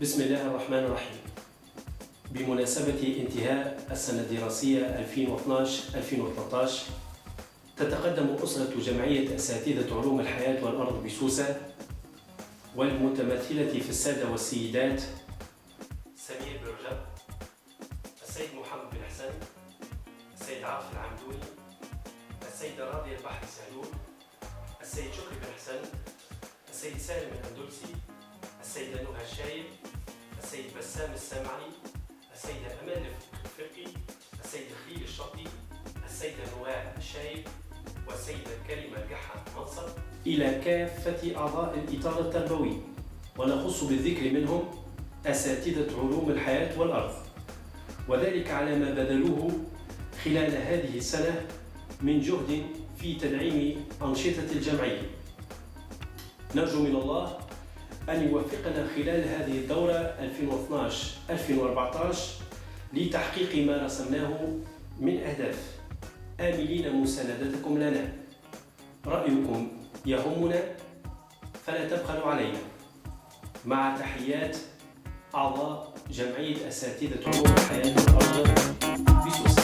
بسم الله الرحمن الرحيم. بمناسبة انتهاء السنة الدراسية 2012-2013 تتقدم أسرة جمعية أساتذة علوم الحياة والأرض بسوسة والمتمثلة في السادة والسيدات سمير بن رجب، السيد محمد بن حسن، السيد عاطف العمدوني، السيدة راضية البحر سهلول، السيد شكري بن حسن، السيد سالم الأندلسي، السيدة نهى الشايب، السيد بسام السامعي، السيدة أمال الفقي، السيد خليل الشطي، السيدة نواة الشايب، والسيدة كريمة القحة منصر، إلى كافة أعضاء الإطار التربوي، ونخص بالذكر منهم أساتذة علوم الحياة والأرض، وذلك على ما بذلوه خلال هذه السنة من جهد في تدعيم أنشطة الجمعية. نرجو من الله أن يوفقنا خلال هذه الدورة 2012-2014 لتحقيق ما رسمناه من أهداف، آملين مساندتكم لنا. رأيكم يهمنا فلا تبخلوا علينا. مع تحيات أعضاء جمعية أساتذة علوم الحياة والأرض بسوسة.